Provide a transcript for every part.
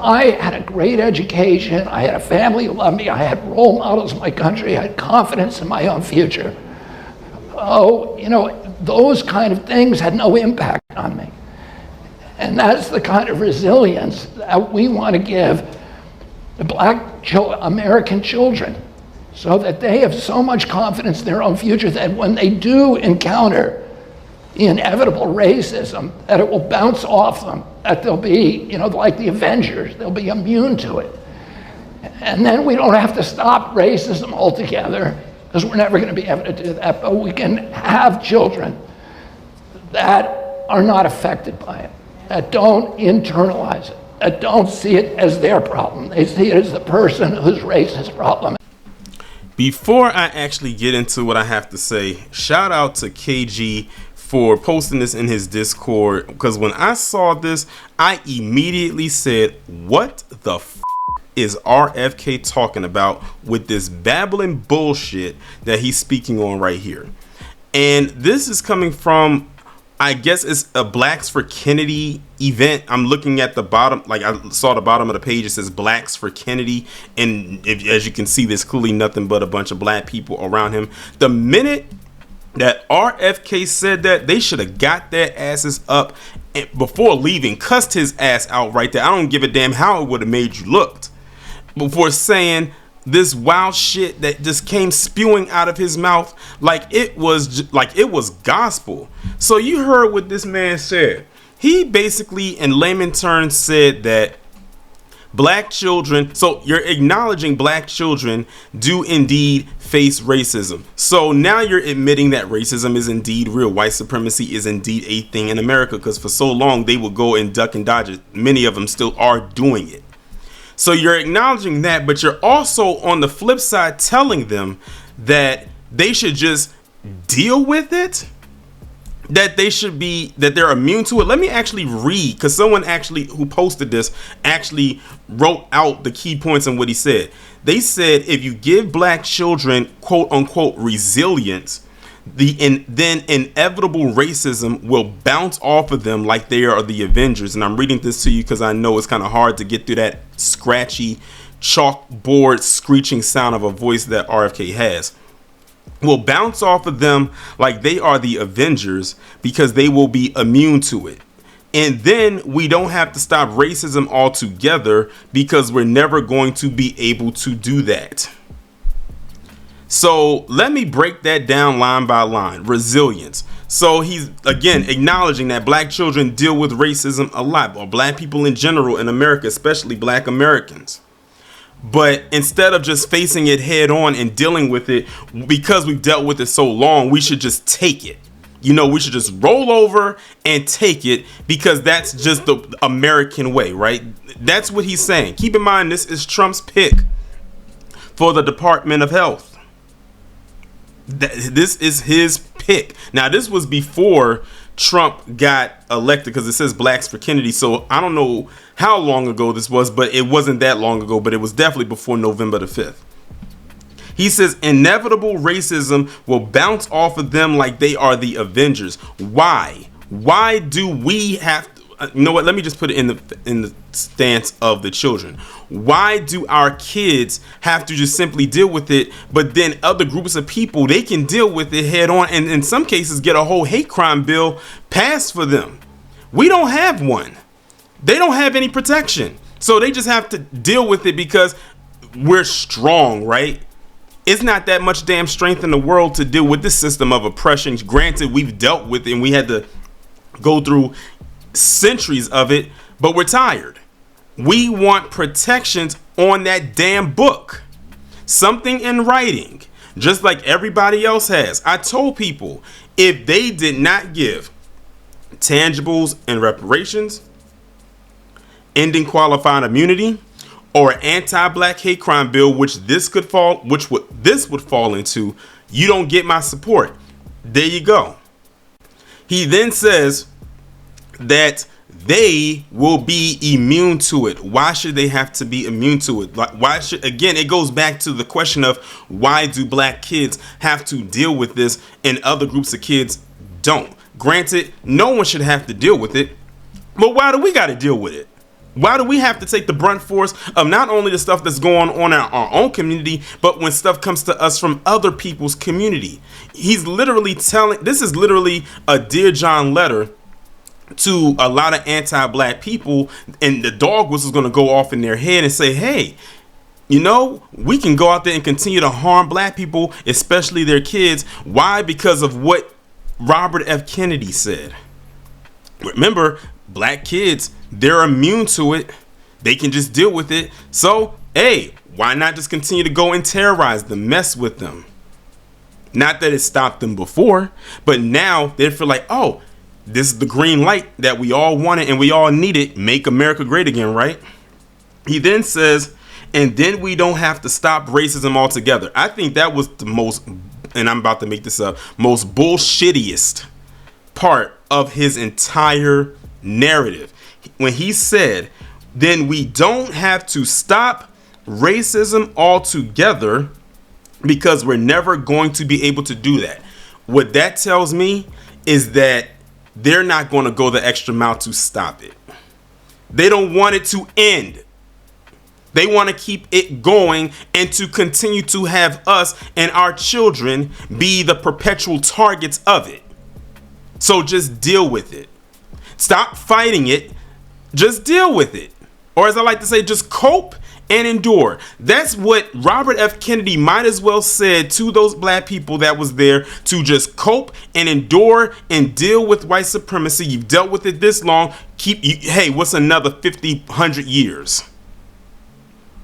I had a great education, I had a family who loved me, I had role models in my country, I had confidence in my own future. Oh, those kind of things had no impact on me. And that's the kind of resilience that we want to give the Black American children, so that they have so much confidence in their own future that when they do encounter the inevitable racism, that it will bounce off them, that they'll be, like the Avengers, they'll be immune to it. And then we don't have to stop racism altogether, because we're never going to be able to do that, but we can have children that are not affected by it, that don't internalize it, that don't see it as their problem. They see it as the person whose racist problem. Before I actually get into what I have to say, shout out to KG for posting this in his Discord, because when I saw this, I immediately said, what the f is RFK talking about with this babbling bullshit that he's speaking on right here? And this is coming from, I guess it's a Blacks for Kennedy event. I'm looking at the bottom, like I saw the bottom of the page, it says Blacks for Kennedy. And as you can see, there's clearly nothing but a bunch of black people around him. The minute that RFK said that, they should have got their asses up and before leaving, cussed his ass out right there. I don't give a damn how it would have made you look before saying this wild shit that just came spewing out of his mouth like it was gospel. So you heard what this man said. He basically, in layman terms, said that black children, so you're acknowledging black children do indeed face racism. So now you're admitting that racism is indeed real. White supremacy is indeed a thing in America, because for so long they would go and duck and dodge it. Many of them still are doing it. So you're acknowledging that, but you're also on the flip side telling them that they should just deal with it, that they're immune to it. Let me actually read, because someone actually who posted this actually wrote out the key points in what he said. They said, if you give black children quote unquote resilience, then inevitable racism will bounce off of them like they are the Avengers. And I'm reading this to you because I know it's kind of hard to get through that scratchy chalkboard screeching sound of a voice that RFK has. Will bounce off of them like they are the Avengers because they will be immune to it. And then we don't have to stop racism altogether because we're never going to be able to do that. So let me break that down line by line. Resilience. So he's again acknowledging that black children deal with racism a lot, or black people in general in America, especially black Americans. But instead of just facing it head on and dealing with it, because we've dealt with it so long, we should just take it. We should just roll over and take it, because that's just the American way, right? That's what he's saying. Keep in mind, this is Trump's pick for the Department of Health. This is his pick. Now, this was before Trump got elected, because it says Blacks for Kennedy. So I don't know how long ago this was, but it wasn't that long ago, but it was definitely before November the 5th. He says inevitable racism will bounce off of them like they are the Avengers. Why? Why do we have to? You know what? Let me just put it in the stance of the children. Why do our kids have to just simply deal with it, but then other groups of people, they can deal with it head on, and in some cases get a whole hate crime bill passed for them? We don't have one. They don't have any protection. So they just have to deal with it because we're strong, right? It's not that much damn strength in the world to deal with this system of oppression. Granted, we've dealt with it and we had to go through centuries of it, but we're tired. We want protections on that damn book, something in writing, just like everybody else has. I told people, if they did not give tangibles and reparations, ending qualified immunity, or anti-black hate crime bill, which this would fall into, you don't get my support. There you go. He then says that they will be immune to it. Why should they have to be immune to it? Again, it goes back to the question of, why do black kids have to deal with this and other groups of kids don't? Granted, no one should have to deal with it, but why do we got to deal with it? Why do we have to take the brunt force of not only the stuff that's going on in our own community, but when stuff comes to us from other people's community? He's literally telling, this is literally a Dear John letter to a lot of anti-black people, and the dog whistle's going to go off in their head and say, hey, you know, we can go out there and continue to harm black people, especially their kids. Why? Because of what Robert F. Kennedy said. Remember, black kids, they're immune to it. They can just deal with it. So, hey, why not just continue to go and terrorize them, mess with them? Not that it stopped them before, but now they feel like, oh, this is the green light that we all wanted and we all needed. Make America great again, right? He then says, and then we don't have to stop racism altogether. I think that was the most, and I'm about to make this up, most bullshittiest part of his entire narrative. When he said, then we don't have to stop racism altogether because we're never going to be able to do that. What that tells me is that they're not going to go the extra mile to stop it. They don't want it to end. They want to keep it going and to continue to have us and our children be the perpetual targets of it. So just deal with it. Stop fighting it. Just deal with it. Or as I like to say, just cope and endure. That's what Robert F. Kennedy might as well said to those black people that was there, to just cope and endure and deal with white supremacy. You've dealt with it this long. Hey, what's another 50, 100 years?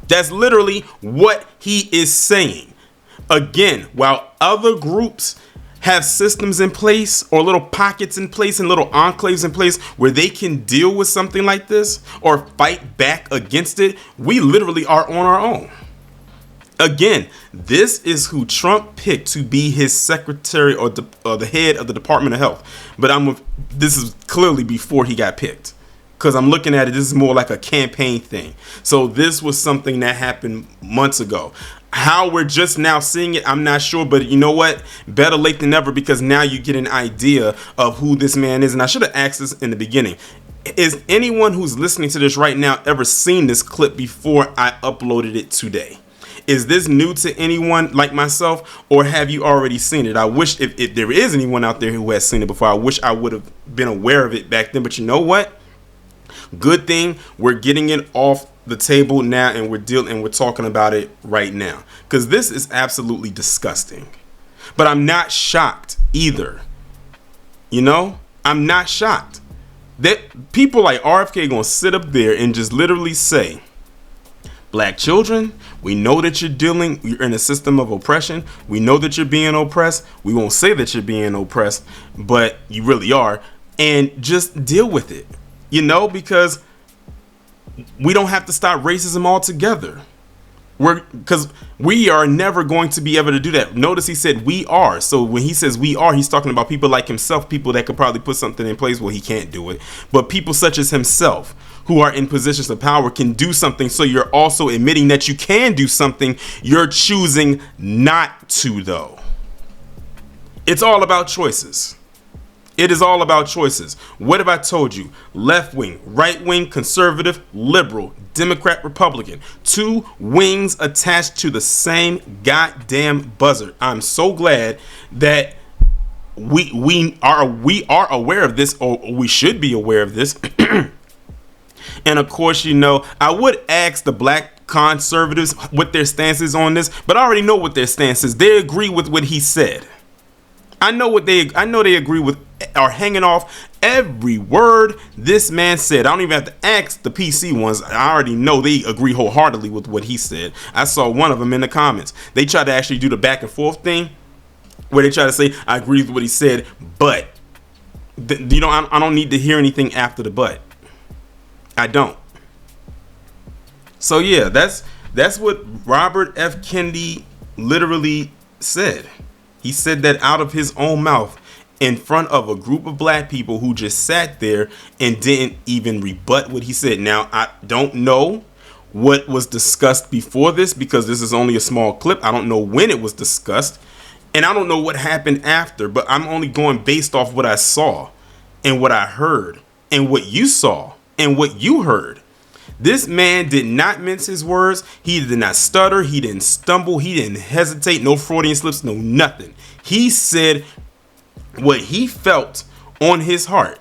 That's literally what he is saying. Again, while other groups have systems in place or little pockets in place and little enclaves in place where they can deal with something like this or fight back against it, we literally are on our own. Again, this is who Trump picked to be his secretary or the head of the Department of Health. But this is clearly before he got picked, because I'm looking at it, this is more like a campaign thing. So this was something that happened months ago. How we're just now seeing it, I'm not sure, but you know what? Better late than never, because now you get an idea of who this man is. And I should have asked this in the beginning. Is anyone who's listening to this right now ever seen this clip before I uploaded it today? Is this new to anyone like myself, or have you already seen it? I wish if there is anyone out there who has seen it before, I wish I would have been aware of it back then. But you know what? Good thing we're getting it off the table now, and we're talking about it right now, because this is absolutely disgusting. But I'm not shocked either. You know, I'm not shocked that people like RFK gonna sit up there and just literally say, black children, we know that you're in a system of oppression. We know that you're being oppressed. We won't say that you're being oppressed, but you really are. And just deal with it, you know, because we don't have to stop racism altogether. Because we are never going to be able to do that. Notice he said we are. So when he says we are, he's talking about people like himself, people that could probably put something in place. Well, he can't do it. But people such as himself who are in positions of power can do something. So you're also admitting that you can do something. You're choosing not to, though. It's all about choices. It is all about choices. What have I told you? Left wing, right wing, conservative, liberal, Democrat, Republican. Two wings attached to the same goddamn buzzard. I'm so glad that we are aware of this, or we should be aware of this. And of course, you know, I would ask the black conservatives what their stance is on this, but I already know what their stance is. They agree with what he said. I know they agree with, are hanging off every word this man said. I don't even have to ask the PC ones. I already know they agree wholeheartedly with what he said. I saw one of them in the comments. They tried to actually do the back and forth thing where they try to say, I agree with what he said, but you know, I don't need to hear anything after the but. I don't. So yeah, that's what Robert F. Kennedy literally said. He said that out of his own mouth in front of a group of black people who just sat there and didn't even rebut what he said. Now, I don't know what was discussed before this, because this is only a small clip. I don't know when it was discussed, and I don't know what happened after, but I'm only going based off what I saw and what I heard and what you saw and what you heard. This man did not mince his words. He did not stutter. He didn't stumble. He didn't hesitate. No Freudian slips. No nothing. He said what he felt on his heart.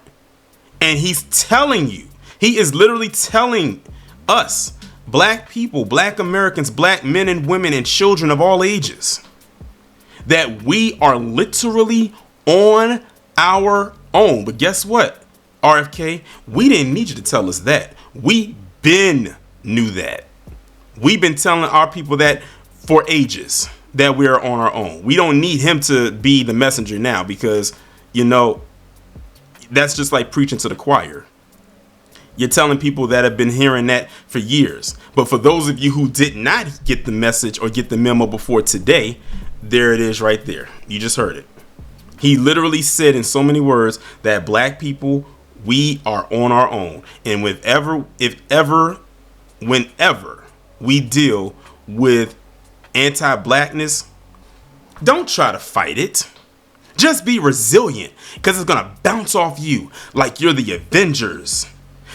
And he's telling you, he is literally telling us, black people, black Americans, black men and women and children of all ages, that we are literally on our own. But guess what, RFK? We didn't need you to tell us that. We been knew that. We've been telling our people that for ages, that we are on our own. We don't need him to be the messenger now, because, you know, that's just like preaching to the choir. You're telling people that have been hearing that for years. But for those of you who did not get the message or get the memo before today, there it is right there. You just heard it. He literally said in so many words that black people, we are on our own. And whenever we deal with anti-blackness, don't try to fight it. Just be resilient, because it's going to bounce off you like you're the Avengers.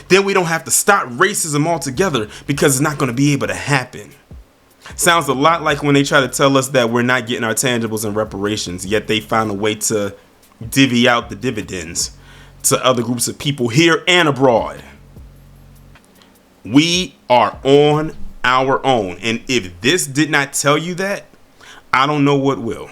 Then we don't have to stop racism altogether, because it's not going to be able to happen. Sounds a lot like when they try to tell us that we're not getting our tangibles and reparations, yet they found a way to divvy out the dividends to other groups of people here and abroad. We are on our own. And if this did not tell you that, I don't know what will.